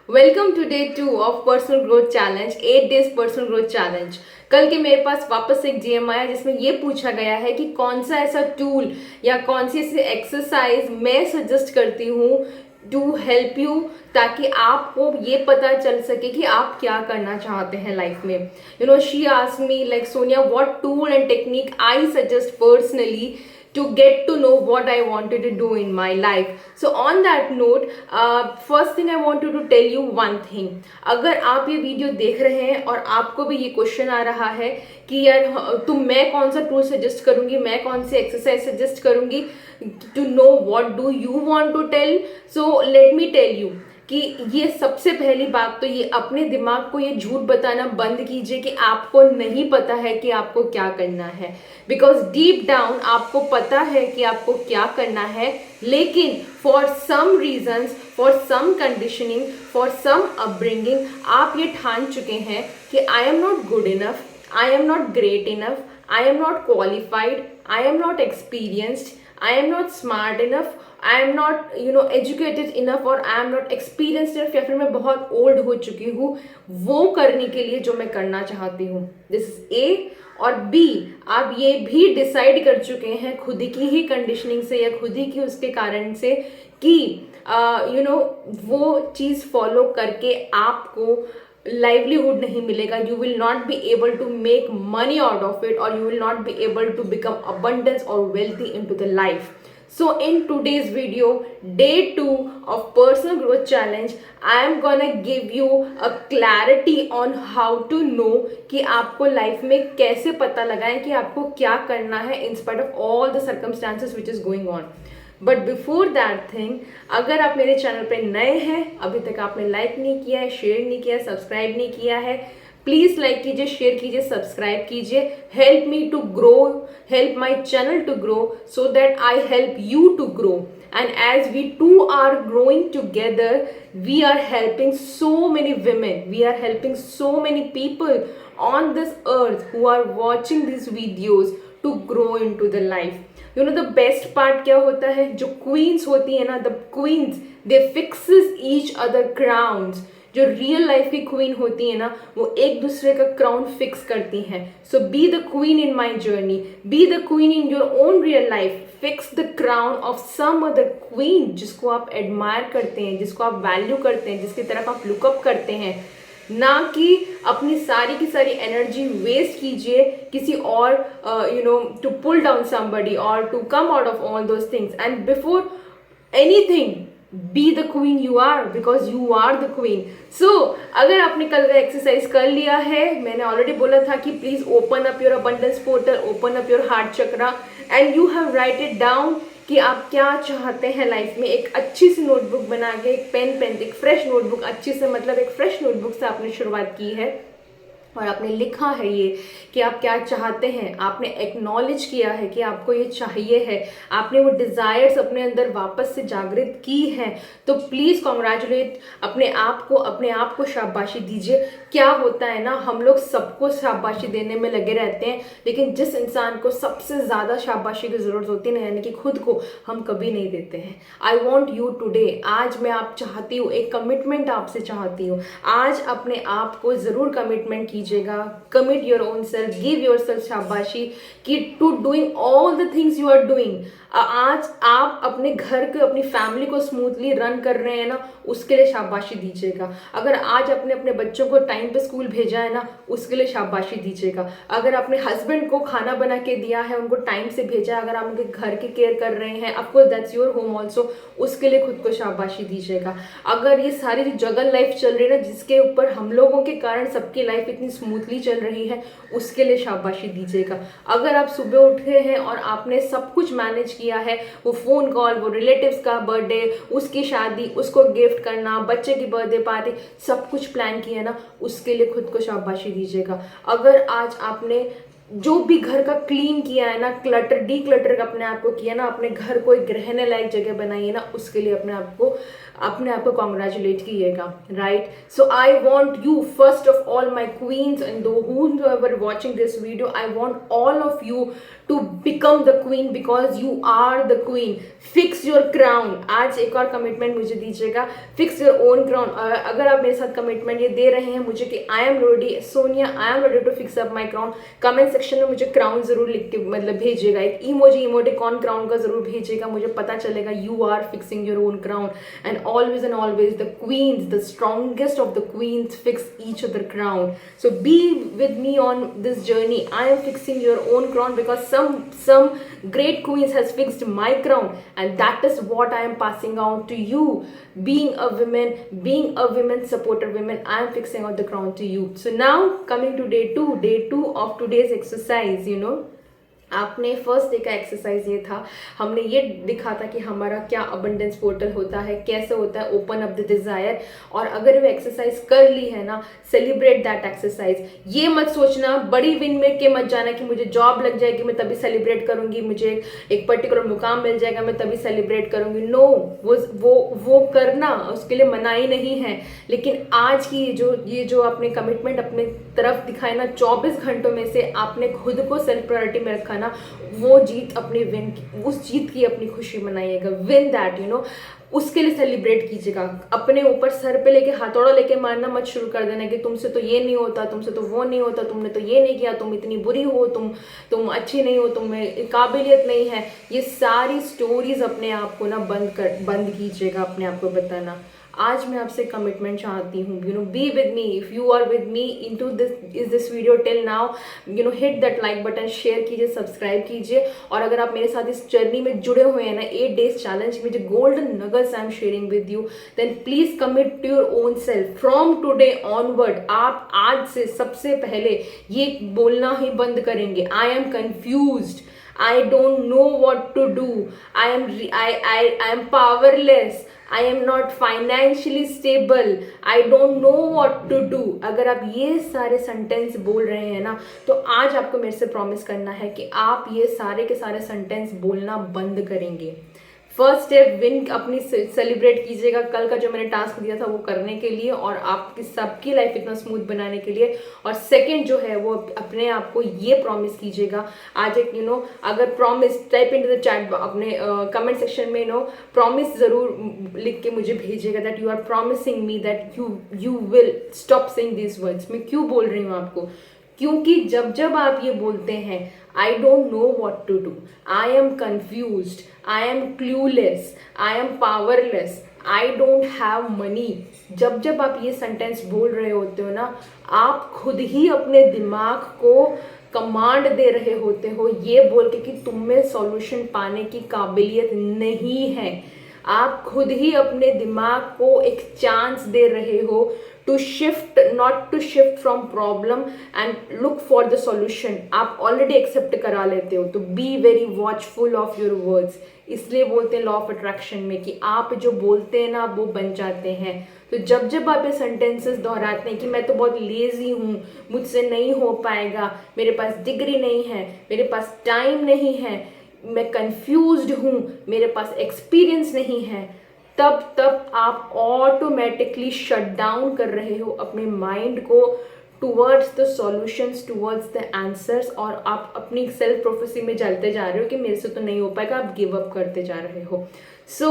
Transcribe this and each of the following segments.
Welcome to day 2 of personal growth challenge 8 days personal growth challenge. कल के मेरे पास वापस एक डीएम आया जिसमें ये पूछा गया है कि कौन सा ऐसा टूल या कौन सी ऐसी एक्सरसाइज मैं सजेस्ट करती हूँ टू हेल्प यू, ताकि आपको ये पता चल सके कि आप क्या करना चाहते हैं लाइफ में। She asked me like, Sonia, what tool and technique I suggest personally to get to know what I wanted to do in my life. So on that note, first thing I wanted to tell you one thing. अगर आप ये video देख रहे हैं और आपको भी ये क्वेश्चन आ रहा है कि यार मैं कौन सा टूल सजेस्ट करूंगी, मैं कौन सी एक्सरसाइज सजेस्ट करूंगी to know what do you want to tell, so let me tell you कि ये सबसे पहली बात तो ये अपने दिमाग को ये झूठ बताना बंद कीजिए कि आपको नहीं पता है कि आपको क्या करना है। बिकॉज डीप डाउन आपको पता है कि आपको क्या करना है, लेकिन for some reasons, for some conditioning, for some upbringing आप ये ठान चुके हैं कि I am not good enough, I am not great enough, I am not qualified, I am not experienced, I am not smart enough, I am not educated enough, और I am not experienced enough, या फिर मैं बहुत old हो चुकी हूँ वो करने के लिए जो मैं करना चाहती हूँ। This is a. और बी, आप ये भी डिसाइड कर चुके हैं खुद की ही कंडीशनिंग से या खुद ही की उसके कारण से कि वो चीज़ फॉलो करके आपको लाइवलीहुड नहीं मिलेगा, you will not be able to make money out of it, और you will not be able to become abundance or wealthy into the life. So in today's video, day 2 of personal growth challenge, I am gonna give you a clarity on how to know कि आपको life में कैसे पता लगाएं कि आपको क्या करना है in spite of all the circumstances which is going on. But before that thing, अगर आप मेरे चैनल पे नए हैं, अभी तक आपने लाइक नहीं किया है, शेयर नहीं किया है, सब्सक्राइब नहीं किया है, प्लीज़ लाइक कीजिए, शेयर कीजिए, सब्सक्राइब कीजिए। Help me to grow, help my channel to grow, so that I help you to grow. And as we two are growing together, we are helping so many women, we are helping so many people on this earth who are watching these videos to grow into the life. The best part क्या होता है, जो queens होती है ना, the queens they fixes each other crowns. जो real life की queen होती है ना, वो एक दूसरे का क्राउन फिक्स करती हैं। So be the queen in my journey, be the queen in your own real life, fix the crown of some other queen जिसको आप एडमायर करते हैं, जिसको आप वैल्यू करते हैं, जिसकी तरफ आप लुकअप करते हैं। ना कि अपनी सारी की सारी एनर्जी वेस्ट कीजिए किसी और टू पुल डाउन समबडी और to come out of all those things. And before anything, be the queen you are, because you are the queen. So अगर आपने कल का एक्सरसाइज कर लिया है, मैंने ऑलरेडी बोला था कि please open up your abundance portal, open up your heart chakra, and you have right it down कि आप क्या चाहते हैं लाइफ में। एक अच्छी सी नोटबुक बना के, एक पेन, एक फ्रेश नोटबुक, अच्छी से मतलब एक फ्रेश नोटबुक से आपने शुरुआत की है और आपने लिखा है ये कि आप क्या चाहते हैं, आपने एक्नॉलेज किया है कि आपको ये चाहिए है, आपने वो डिज़ायर्स अपने अंदर वापस से जागृत की हैं, तो प्लीज़ कॉन्ग्रेचुलेट अपने आप को शाबाशी दीजिए। क्या होता है ना, हम लोग सबको शाबाशी देने में लगे रहते हैं, लेकिन जिस इंसान को सबसे ज़्यादा शाबाशी की ज़रूरत होती है ना, यानी कि खुद को, हम कभी नहीं देते हैं। आई वॉन्ट यू टुडे, आज मैं आप चाहती हूँ, एक कमिटमेंट आपसे चाहती हूँ। आज अपने आप को ज़रूर कमिटमेंट कीजिएगा, commit your own self, give your self शाबाशी कि to doing all the things you are doing. आज आप अपने घर को, अपनी फैमिली को स्मूथली रन कर रहे हैं ना, उसके लिए शाबाशी दीजिएगा। अगर आज अपने अपने बच्चों को टाइम पे स्कूल भेजा है ना, उसके लिए शाबाशी दीजिएगा। अगर अपने हस्बैंड को खाना बना के दिया है, उनको टाइम से भेजा है, अगर आप उनके घर की केयर कर रहे हैं, of course that's your home also, उसके लिए खुद को शाबाशी दीजिएगा। अगर ये सारी जो जगल लाइफ चल रही है ना, जिसके ऊपर हम लोगों के कारण सबकी लाइफ इतनी स्मूथली चल रही है, उसके लिए शाबाशी दीजिएगा। अगर आप सुबह उठे हैं और आपने सब कुछ मैनेज किया है, वो फोन कॉल, वो रिलेटिव्स का बर्थडे, उसकी शादी, उसको गिफ्ट करना, बच्चे की बर्थडे पार्टी, सब कुछ प्लान किया ना, उसके लिए खुद को शाबाशी दीजिएगा। अगर आज आपने जो भी घर का क्लीन किया है ना, क्लटर डी क्लटर अपने आप को किया ना, अपने घर को एक रहने लायक जगह बनाई है ना, उसके लिए अपने आप को कॉन्ग्रेचुलेट कीजिएगा, right? So I want you, first of all my queen's and whoever watching this video, I want all of you to become the queen because you are the queen. Fix your crown. आज एक और commitment मुझे दीजिएगा, fix your own crown. अगर आप मेरे साथ commitment ये दे रहे हैं मुझे कि I am ready Sonia, I am ready to fix up my crown, comment section में मुझे क्राउन जरूर लिख के मतलब भेजिएगा, एक इमोटिकॉन क्राउन का जरूर भेजिएगा, मुझे पता चलेगा you are fixing your own crown. And always the queens, the strongest of the queens fix each other crown. So be with me on this journey. I am fixing your own crown because some great queens has fixed my crown, and that is what I am passing on to you. Being a woman supporter women, I am fixing out the crown to you. So now coming to day two of today's exercise, आपने first day का exercise ये था, हमने ये दिखा था कि हमारा क्या अबंडेंस पोर्टल होता है, कैसे होता है ओपन अप द डिजायर। और अगर वो एक्सरसाइज कर ली है ना, सेलिब्रेट दैट एक्सरसाइज। ये मत सोचना बड़ी विन में के मत जाना कि मुझे जॉब लग जाएगी मैं तभी सेलिब्रेट करूंगी, मुझे एक पर्टिकुलर मुकाम मिल जाएगा मैं तभी सेलिब्रेट करूंगी। नो, वो करना उसके लिए मनाही नहीं है, लेकिन आज की ये जो आपने कमिटमेंट अपने तरफ दिखाए ना, 24 घंटों में से आपने खुद को सेल्फ प्रायोरिटी में रखा ना, वो जीत अपनी उस जीत की अपनी खुशी मनाइएगा। विन दैट, उसके लिए सेलिब्रेट कीजिएगा। अपने ऊपर सर पे लेके हथौड़ा लेके मारना मत शुरू कर देना कि तुमसे तो ये नहीं होता, तुमसे तो वो नहीं होता, तुमने तो ये नहीं किया, तुम इतनी बुरी हो, तुम अच्छी नहीं हो, तुम्हें काबिलियत नहीं है। ये सारी स्टोरीज अपने आप को ना बंद कीजिएगा, अपने आप को बताना। आज मैं आपसे कमिटमेंट चाहती हूँ, be with me. If you are with me into this video till now, hit that like button, share कीजिए, सब्सक्राइब कीजिए। और अगर आप मेरे साथ इस जर्नी में जुड़े हुए हैं ना, 8 days चैलेंज में जो golden nuggets I am sharing with you, then please commit to your own self from today onward. आप आज से सबसे पहले ये बोलना ही बंद करेंगे, आई am confused, I don't know what to do, I am powerless, I am not financially stable, I don't know what to do। अगर आप ये सारे सेंटेंस बोल रहे हैं ना, तो आज आपको मेरे से प्रॉमिस करना है कि आप ये सारे के सारे सेंटेंस बोलना बंद करेंगे। फर्स्ट स्टेप विन अपनी सेलिब्रेट कीजिएगा, कल का जो मैंने टास्क दिया था वो करने के लिए और आपकी सबकी लाइफ इतना स्मूथ बनाने के लिए। और सेकंड जो है वो अपने आप को ये प्रॉमिस कीजिएगा, आज एक अगर promise type in the chat अपने कमेंट सेक्शन में प्रॉमिस जरूर लिख के मुझे भेजिएगा, that you are promising me that you will stop saying these words. मैं क्यों बोल रही हूँ आपको, क्योंकि जब आप ये बोलते हैं I don't know what to do, I am confused, I am clueless, I am powerless, I don't have money, जब आप ये सेंटेंस बोल रहे होते हो ना, आप खुद ही अपने दिमाग को कमांड दे रहे होते हो ये बोल के कि तुम में सॉल्यूशन पाने की काबिलियत नहीं है। आप खुद ही अपने दिमाग को एक चांस दे रहे हो to shift, not to shift from problem and look for the solution. आप ऑलरेडी एक्सेप्ट करा लेते हो, तो be very watchful of your words. इसलिए बोलते हैं लॉ ऑफ अट्रैक्शन में कि आप जो बोलते हैं ना वो बन जाते हैं। तो जब आप ये सेंटेंसेस दोहराते हैं कि मैं तो बहुत लेजी हूँ, मुझसे नहीं हो पाएगा, मेरे पास डिग्री नहीं है, मेरे पास टाइम नहीं है, मैं कंफ्यूज्ड हूँ, मेरे पास एक्सपीरियंस नहीं है, तब आप ऑटोमेटिकली शट डाउन कर रहे हो अपने माइंड को towards the solutions, towards the answers, और आप अपनी सेल्फ प्रोफेसी में चलते जा रहे हो कि मेरे से तो नहीं हो पाएगा, आप गिव अप करते जा रहे हो। So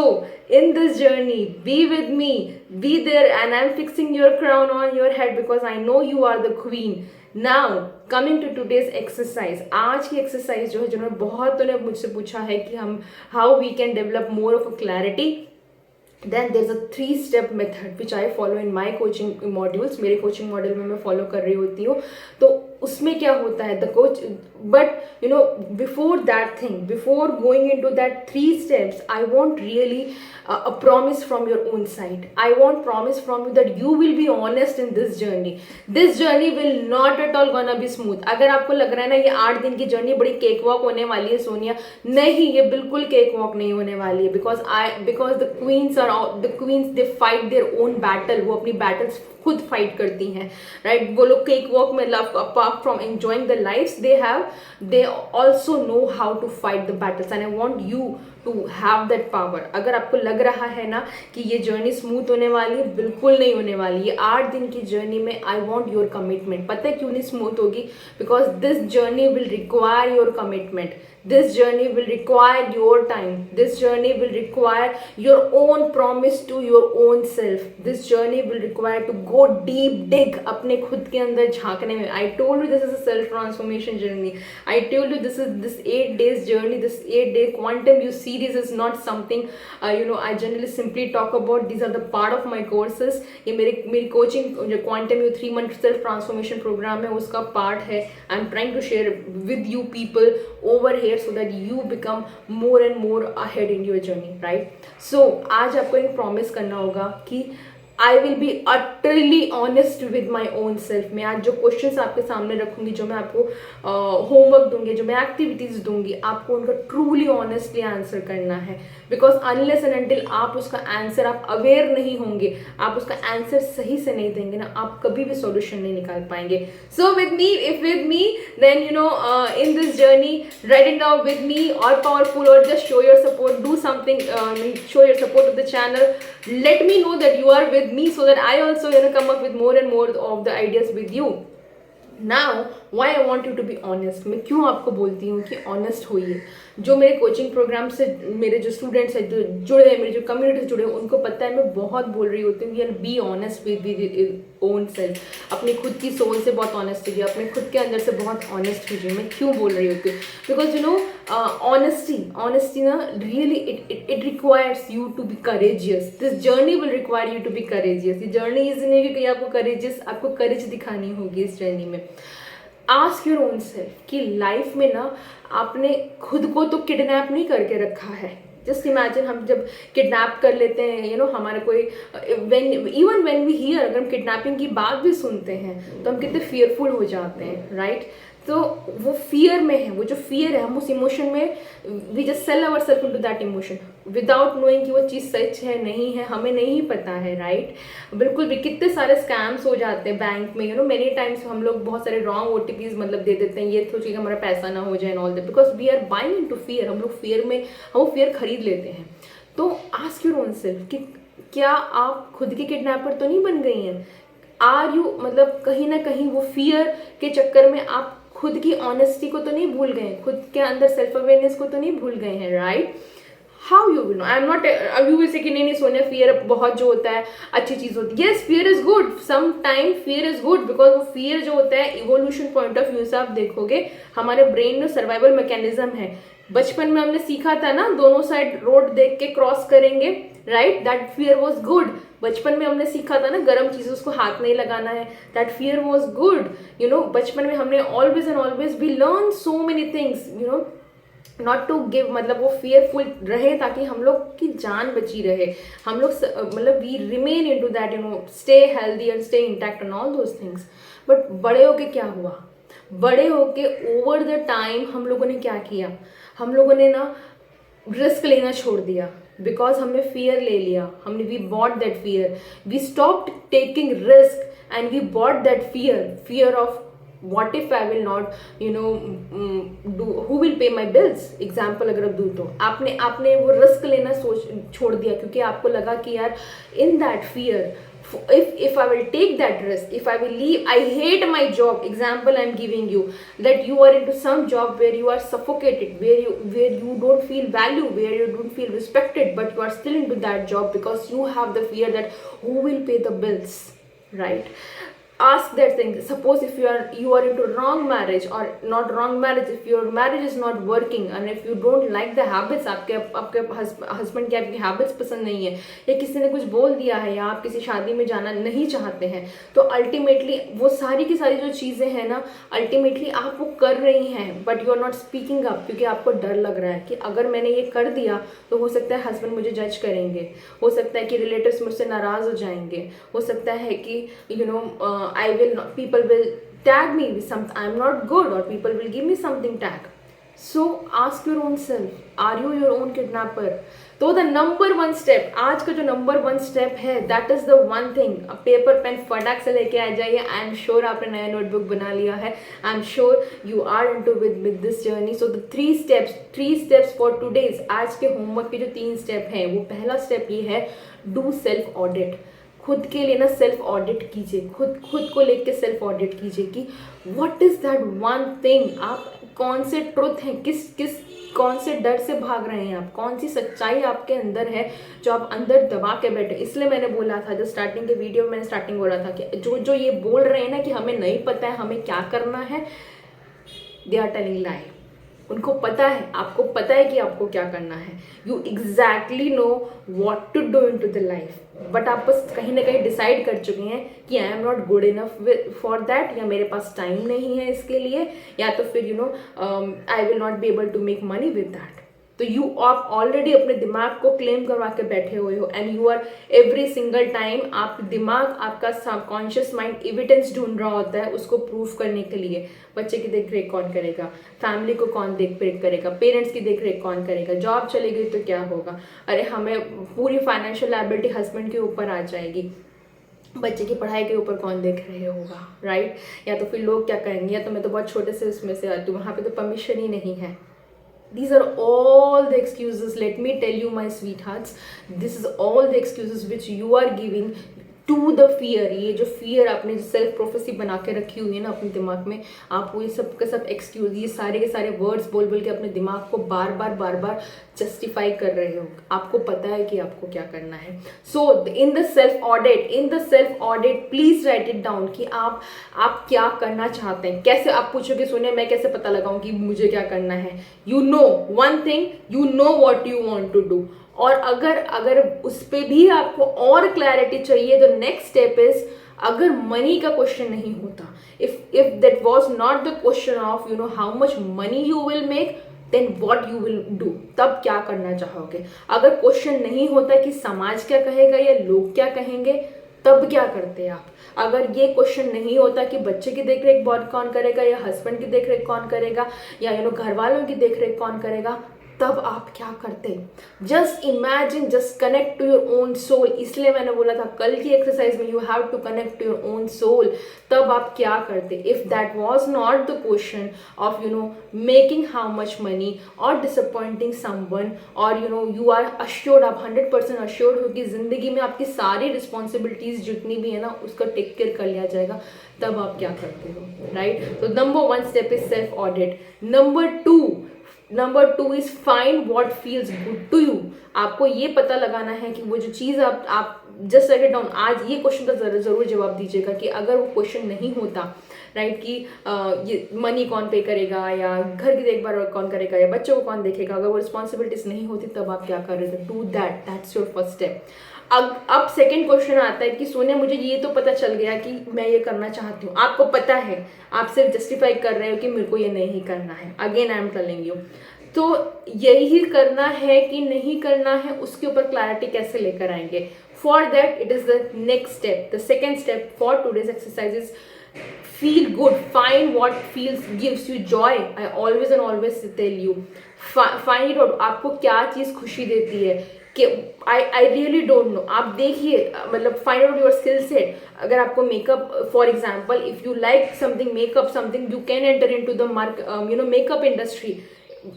in this journey, be with me, be there, and I'm fixing your crown on your head because I know you are the queen. Now coming to today's exercise, आज की exercise जो है, जिन्होंने बहुतों ने मुझसे पूछा है कि हम how we can develop more of a clarity, then there's a 3-step method which I follow in my coaching modules। मेरे coaching model में मैं follow कर रही होती हूँ। तो उसमें क्या होता है, the coach, but before that thing, before going into that 3 steps, I want really a promise from your own side. I want promise from you that you will be honest in this journey. This journey will not at all gonna be smooth। अगर आपको लग रहा है ना ये 8 दिन की journey बड़ी केक वॉक होने वाली है सोनिया, नहीं, ये बिल्कुल केक वॉक नहीं होने वाली है। because the queens they fight their own battle, वो अपनी battles खुद फाइट करती हैं, राइट? वो लोग केक वॉक में apart from enjoying the lives they also know how to fight the battles, and I want you to have that power. अगर आपको लग रहा है ना कि ये जर्नी स्मूथ होने वाली है, बिल्कुल नहीं होने वाली। ये 8 दिन की जर्नी में आई वॉन्ट योर कमिटमेंट। पता है क्यों नहीं स्मूथ होगी? Because this journey will require your commitment, this journey will require your time, this journey will require your own promise to your own self, this journey will require to go deep dig अपने खुद के अंदर झांकने में। I told you this is a self transformation journey, I told you this 8 days journey, this 8-day quantum you series is not something I generally simply talk about, these are the part of my courses। ये मेरी coaching जो quantum you 3-month self transformation program है उसका part है। I am trying to share with you people over here so that you become more and more ahead in your journey, right? So आज आपको एक promise करना होगा कि I will be utterly honest with my own self. मैं आज जो questions आपके सामने रखूंगी, जो मैं आपको होमवर्क दूंगी, जो मैं एक्टिविटीज दूंगी, आपको उनका ट्रूली ऑनेस्टली आंसर करना है। बिकॉज अनलेस एंड अनटिल आप उसका आंसर, आप अवेयर नहीं होंगे, आप उसका आंसर सही से नहीं देंगे ना, आप कभी भी सॉल्यूशन नहीं निकाल पाएंगे। So with me, if with me then in this journey, write it down with me और पावरफुल, और just show your support, do something, show your support to the channel, let me know that you are with me so that I also come up with more and more of the ideas with you. Now why I want you to be honest, मैं क्यों आपको बोलती हूँ कि honest होइए। जो मेरे coaching program से मेरे जो स्टूडेंट्स हैं, जो जुड़े हैं, मेरी जो कम्युनिटी से जुड़े हैं, उनको पता है मैं बहुत बोल रही होती हूँ यार be honest with own self. अपनी खुद की सोल से बहुत ऑनेस्ट कीजिए, अपने खुद के अंदर से बहुत ऑनेस्ट कीजिए। मैं क्यों बोल रही होती हूँ? बिकॉज ऑनेस्टी ना really it requires you to be courageous. This journey will require you to be courageous. ये जर्नी इज नहीं कि आपको करेजियस, आपको करेज दिखानी होगी इस जर्नी में। आस्क योर ओन सेल्फ कि लाइफ में ना आपने खुद को तो किडनैप नहीं करके रखा है। जस्ट इमेजिन हम जब किडनैप कर लेते हैं, हमारा कोई इवन व्हेन वी हियर, अगर हम किडनैपिंग की बात भी सुनते हैं तो हम कितने फियरफुल हो जाते हैं, राइट? तो वो फियर में है, वो जो फियर है, हम उस इमोशन में we just sell our self into that emotion without knowing कि वो चीज़ सच है नहीं है, हमें नहीं पता है, राइट? बिल्कुल भी कितने सारे स्कैम्स हो जाते हैं बैंक में, मेनी टाइम्स हम लोग बहुत सारे रॉन्ग OTPs मतलब दे देते हैं, ये सोच के हमारा पैसा ना हो जाए and all that, because we are buying into fear. हम लोग फियर में, हम वो फियर खरीद लेते हैं। तो आस्क योर ओन सेल्फ कि क्या आप खुद के किडनैपर तो नहीं बन गई हैं? आर यू, मतलब कहीं ना कहीं वो फियर के चक्कर में आप खुद की ऑनेस्टी को तो नहीं भूल गए, खुद के अंदर सेल्फ अवेयरनेस को तो नहीं भूल गए हैं, right? How you will know? I am not, you will say कि नहीं सोनिया फियर बहुत जो होता है अच्छी चीज होती है। Yes, fear is good, some time fear is good, because वो फियर जो होता है इवोल्यूशन पॉइंट ऑफ व्यू से आप देखोगे, हमारे ब्रेन में सर्वाइवल मैकेनिज्म है। बचपन में हमने सीखा था ना, दोनों साइड रोड देख के क्रॉस करेंगे, right? That fear was good. बचपन में हमने सीखा था ना, गर्म चीज उसको हाथ नहीं लगाना है, दैट फियर वॉज गुड। बचपन में हमने always and always we learn so many things, not to give, मतलब वो फियरफुल रहे ताकि हम लोग की जान बची रहे, हम लोग मतलब we remain into that, stay healthy and stay intact and all those things. But बड़े होके क्या हुआ? बड़े होके ओवर द टाइम हम लोगों ने क्या किया? हम लोगों ने ना रिस्क लेना छोड़ दिया, बिकॉज हमने फियर ले लिया, हमने we bought that fear, we stopped taking risk and we bought that fear of what if I will not do, who will pay my bills, example अगर अब दूँ तो आपने वो रिस्क लेना छोड़ दिया, क्योंकि आपको लगा कि यार in that fear, if I will take that risk, if I will leave, I hate my job, example I'm giving you, that you are into some job where you are suffocated, where you don't feel value, where you don't feel respected, but you are still into that job because you have the fear that who will pay the bills, right? Ask that thing. Suppose if you are into wrong marriage, or not wrong marriage, if your marriage is not working and if you don't like the habits, आपके husband की आपकी habits पसंद नहीं है, या किसी ने कुछ बोल दिया है, या आप किसी शादी में जाना नहीं चाहते हैं, तो अल्टीमेटली वो सारी की सारी जो चीज़ें हैं ना, अल्टीमेटली आप वो कर रही हैं, but you are not speaking up, क्योंकि आपको डर लग रहा है कि अगर मैंने ये कर दिया तो हो सकता है हस्बैंड मुझे जज करेंगे, हो सकता है कि रिलेटिव्स मुझसे नाराज़ हो जाएंगे, हो सकता है कि I will not, people will tag me with something, I'm not good, or people will give me something tag. So ask your own self, are you your own kidnapper? तो द नंबर वन स्टेप, आज का जो number one step है, that is the one thing, paper pen फटाक से लेके आ जाइए। आई am sure आपने नया नोटबुक बना लिया है, I am sure you are into with this journey. So the three steps for today's, आज के होमवर्क के जो 3 स्टेप हैं, वो पहला स्टेप ये है, डू सेल्फ ऑडिट। खुद के लिए ना सेल्फ ऑडिट कीजिए, खुद को लेके सेल्फ ऑडिट कीजिए कि what is that one thing, आप कौन से ट्रुथ हैं, कौन से डर से भाग रहे हैं आप, कौन सी सच्चाई आपके अंदर है जो आप अंदर दबा के बैठे। इसलिए मैंने बोला था, जो स्टार्टिंग के वीडियो में मैंने स्टार्टिंग बोला था कि जो ये बोल रहे हैं ना कि हमें नहीं पता है हमें क्या करना है, दे आर टेलिंग लाई। उनको पता है, आपको पता है कि आपको क्या करना है, you exactly know what to do into the life, but आप बस कहीं ना कहीं डिसाइड कर चुके हैं कि I am not good enough for that, या मेरे पास टाइम नहीं है इसके लिए, या तो फिर I will not be able to make money with that. तो आप ऑलरेडी अपने दिमाग को क्लेम करवा के बैठे हुए हो, and you are every single time, आप दिमाग, आपका सबकॉन्शियस माइंड एविडेंस ढूंढ रहा होता है उसको प्रूफ करने के लिए। बच्चे की देख रेख कौन करेगा, फैमिली को कौन देख रेख करेगा, पेरेंट्स की देख रेख कौन करेगा, जॉब चली गई तो क्या होगा, अरे हमें पूरी फाइनेंशियल लायबिलिटी हस्बैंड के ऊपर आ जाएगी, बच्चे की पढ़ाई के ऊपर कौन देख रहे होगा, राइट। या तो फिर लोग क्या कहेंगे, या तो मैं तो बहुत छोटे से उसमें से आती हूँ, वहाँ पे तो परमिशन ही नहीं है। These are all the excuses, let me tell you my sweethearts, this is all the excuses which you are giving to the fear। ये जो fear आपने सेल्फ प्रोफेसी बना के रखी हुई है ना अपने दिमाग में, आप वो ये सब का सब एक्सक्यूज, ये सारे के सारे वर्ड्स बोल बोल के अपने दिमाग को बार बार जस्टिफाई कर रहे हो। आपको पता है कि आपको क्या करना है। So in the self audit please write it down कि आप क्या करना चाहते हैं। कैसे आप पूछोगे, सुने मैं कैसे पता लगाऊं कि मुझे क्या करना है। You know one thing, you know what you want to do. और अगर उस पर भी आपको और क्लैरिटी चाहिए, तो नेक्स्ट स्टेप इज, अगर मनी का क्वेश्चन नहीं होता, if that was not the question of how much money you will make, then what you will do, तब क्या करना चाहोगे। अगर क्वेश्चन नहीं होता कि समाज क्या कहेगा या लोग क्या कहेंगे, तब क्या करते आप। अगर ये क्वेश्चन नहीं होता कि बच्चे की देखरेख कौन करेगा, या हस्बैंड की देखरेख कौन करेगा, या घर वालों की देखरेख कौन करेगा, तब आप क्या करते। Just imagine, just connect to your own soul. इसलिए मैंने बोला था कल की एक्सरसाइज में, you have to connect to your own soul. तब आप क्या करते if that was not the question of making how much money और डिसअपॉइंटिंग समवन, और यू आर अश्योर्ड, आप 100% अश्योर्ड हो कि जिंदगी में आपकी सारी रिस्पॉन्सिबिलिटीज जितनी भी है ना उसका टेक केयर कर लिया जाएगा, तब आप क्या करते हो, राइट। तो number 1 step is self audit. Number two is find what feels good to you. आपको ये पता लगाना है कि वो जो चीज़ आप जस्ट राइट इट डाउन। आज ये क्वेश्चन का जरूर जवाब दीजिएगा कि अगर वो क्वेश्चन नहीं होता, राइट, कि ये मनी कौन पे करेगा, या घर की देखभाल कौन करेगा, या बच्चों को कौन देखेगा, अगर वो रिस्पॉन्सिबिलिटीज नहीं होती, तब आप क्या कर रहे थे। Do that's your first step. अब सेकंड क्वेश्चन आता है कि सोनिया मुझे ये तो पता चल गया कि मैं ये करना चाहती हूँ। आपको पता है, आप सिर्फ जस्टिफाई कर रहे हो कि मेरे को ये नहीं करना है। Again I am telling you, तो यही करना है कि नहीं करना है, उसके ऊपर क्लैरिटी कैसे लेकर आएंगे। For that it is the next step, the second step for today's exercises, feel good, find what feels gives you joy. I always and always tell you, find out आपको क्या चीज़ खुशी देती है। कि आई रियली डोंट नो, आप देखिए, मतलब find out your skill set. अगर आपको makeup, for example if you like something makeup, something you can enter into the makeup industry.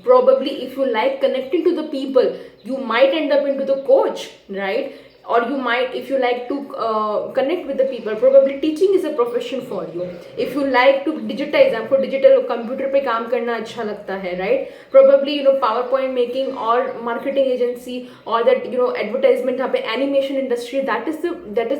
Probably if you like connecting to the people, you might end up into the coach, right? Or you might, if you like to connect with the people, probably teaching is a profession for you. If you like to digitize, आपको digital computer पे काम करना अच्छा लगता है, right? Probably PowerPoint making or marketing agency or that advertisement, यहाँ पे animation industry, that is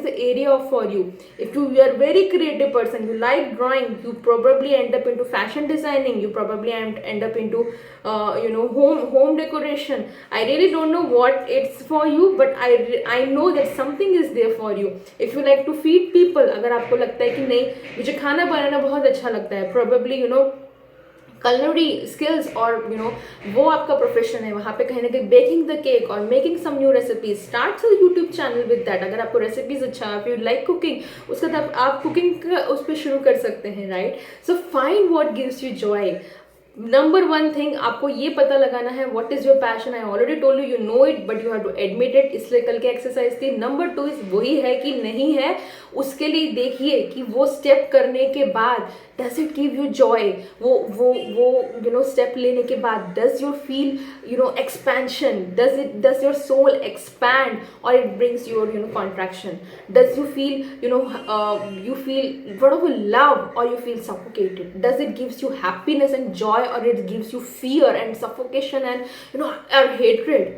the area for you. If you are very creative person, you like drawing, you probably end up into fashion designing, you probably end up into home decoration. I really don't know what it's for you, but I know that something is there for you. If you like to feed people, अगर आपको लगता है कि नहीं मुझे खाना बनाना बहुत अच्छा लगता है, probably culinary skills और वो आपका प्रोफेशन है, वहाँ पे कहीं ना कहीं बेकिंग द केक और making some new recipes, start a YouTube channel with that. अगर आपको रेसिपीज अच्छा, इफ यू लाइक कुकिंग, उसके बाद आप कुकिंग उस पर शुरू कर सकते हैं, right. So find what gives you joy. Number one thing आपको ये पता लगाना है what is your passion. I already told you, you know it but you have to admit it, इसलिए कल के एक्सरसाइज थी। नंबर टू इज वही है कि नहीं है, उसके लिए देखिए कि वो स्टेप करने के बाद does it give you joy, वो यू नो स्टेप लेने के बाद does your feel you know expansion, does your soul expand और it brings your you know contraction, does you feel you know you feel lot of love or you feel suffocated, does it gives you happiness and joy or it gives you fear and suffocation and you know or hatred?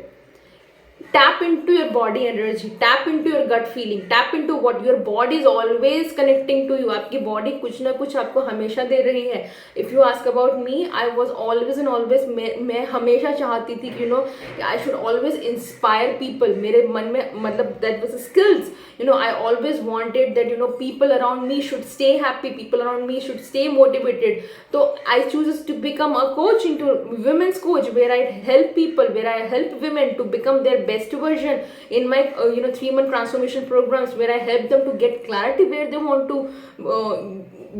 Tap into your body energy, tap into your gut feeling, tap into what your body is always connecting to you. आपकी body कुछ ना कुछ आपको हमेशा दे रही है. If you ask about me, I was always and always मैं हमेशा चाहती थी कि you know I should always inspire people. मेरे मन में मतलब that was a skills. You know I always wanted that you know people around me should stay happy, people around me should stay motivated. So I choose to become a coach, into women's coach, where I help people, where I help women to become their best version in my you know 3-month transformation programs, where I help them to get clarity where they want to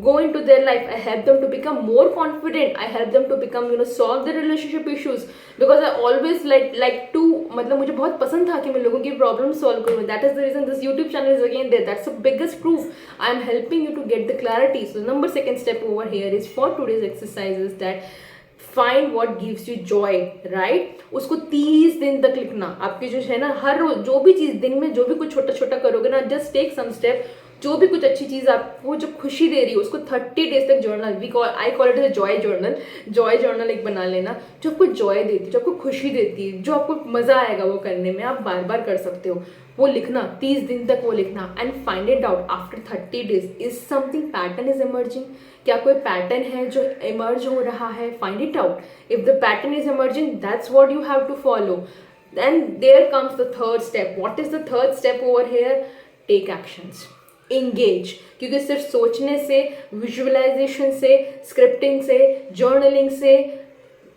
go into their life. I help them to become more confident, I help them to become you know solve their relationship issues, because I always like to मतलब मुझे बहुत पसंद था कि मैं लोगों की problem solve करूँ. That is the reason this YouTube channel is again there. That's the biggest proof I am helping you to get the clarity. So number second step over here is for today's exercise is that find what gives you joy, right. उसको 30 दिन तक लिखना. आपकी जो है ना हर रोज जो भी चीज दिन में जो भी कुछ छोटा छोटा करोगे ना, जस्ट टेक सम स्टेप. जो भी कुछ अच्छी चीज आपको जो खुशी दे रही है उसको 30 डेज तक journal, I call it Joy journal. Joy journal एक बना लेना जो आपको जॉय देती है, जो आपको खुशी देती है, जो आपको मजा आएगा वो करने में. आप बार बार कर सकते हो. वो लिखना 30 दिन तक वो लिखना and find it out after 30 days is something pattern is emerging. क्या कोई पैटर्न है जो इमर्ज हो रहा है? Find it out. If the pattern is emerging that's what you have to follow. Then there comes the third step. What is the third step over here? Take actions, engage. क्योंकि सिर्फ सोचने से, visualisation से, scripting से, journaling से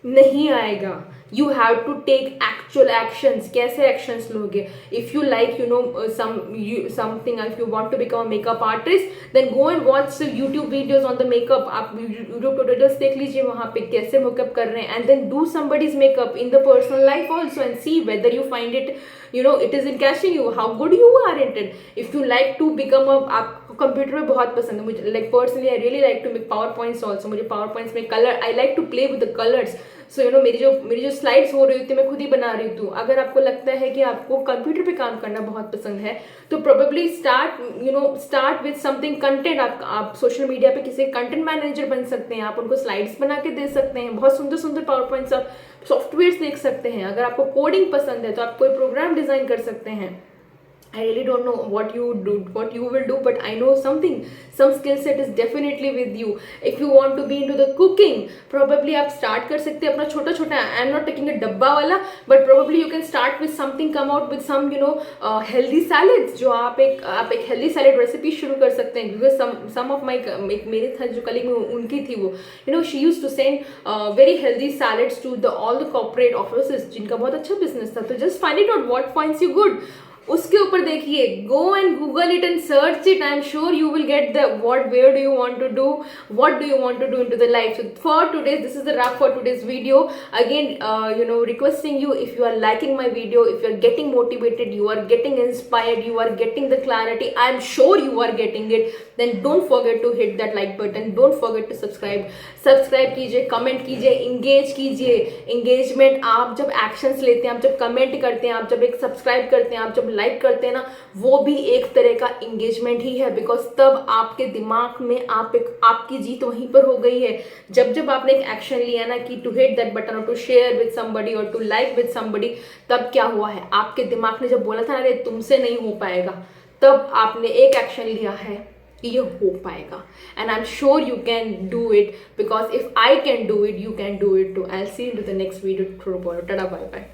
नहीं आएगा. You have to take actual actions. कैसे एक्शंस लोगे? If you like you know something, if you want to become a makeup artist then go and watch YouTube videos on the makeup. आप YouTube tutorials देख लीजिए वहाँ पे कैसे makeup कर रहे हैं, and then do somebody's makeup in the personal life also and see whether you find it you know it is encashing you, how good you are at it. If you like to become a, आपको computer में बहुत पसंद है. मुझे like personally I really like to make PowerPoints also. मुझे PowerPoints में colour, I like to play with the colours. So you know मेरी जो स्लाइड्स हो रही होती है मैं खुद ही बना रही हूँ. अगर आपको लगता है कि आपको कंप्यूटर पे काम करना बहुत पसंद है तो probably start with something content. आप सोशल मीडिया पे किसी कंटेंट मैनेजर बन सकते हैं. आप उनको स्लाइड्स बना के दे सकते हैं. बहुत सुंदर सुंदर पावर पॉइंट्स आप सॉफ्टवेयर देख सकते हैं. अगर आपको कोडिंग पसंद है तो आप कोई प्रोग्राम डिजाइन कर सकते हैं. I really don't know what you will do, but I know some skill set is definitely with you. If you want to be into the cooking, probably आप start कर सकते हैं अपना छोटा छोटा. I am not taking a डब्बा वाला, but probably you can start with something, come out with some you know healthy salads. जो आप एक healthy salad recipe शुरू कर सकते हैं. Because some of my मेरे था जो कलीग उनकी थी वो you know she used to send very healthy salads to all the corporate offices जिनका बहुत अच्छा business था. तो just find it out what finds you good. उसके ऊपर देखिए, go and Google it and search it. I am sure you will get the where do you want to do, what do you want to do into the life. So for today's this is the wrap for today's video. Again you know requesting you, if you are liking my video, if you are getting motivated, you are getting inspired, you are getting the clarity, I am sure you are getting it, then don't forget to hit that like button. Don't forget to subscribe कीजिए, comment कीजिए, engage कीजिए. Engagement आप जब actions लेते हैं, आप जब comment करते हैं, आप जब एक सब्सक्राइब करते हैं, आप जब लाइक करते हैं ना, वो भी एक तरह का इंगेजमेंट ही है. बिकॉज तब आपके दिमाग में आपकी जीत वहीं पर हो गई है. जब आपने एक एक्शन लिया ना कि टू हिट दैट बटन और टू शेयर विद समबडी और टू लाइक विद समबडी, तब क्या हुआ है, आपके दिमाग ने जब बोला था अरे तुमसे नहीं हो पाएगा, तब आपने एक एक्शन लिया है कि ये हो पाएगा. And I am sure you can do it, because if I can do it, you can do it too. I will see you in the next video. Tata, bye bye.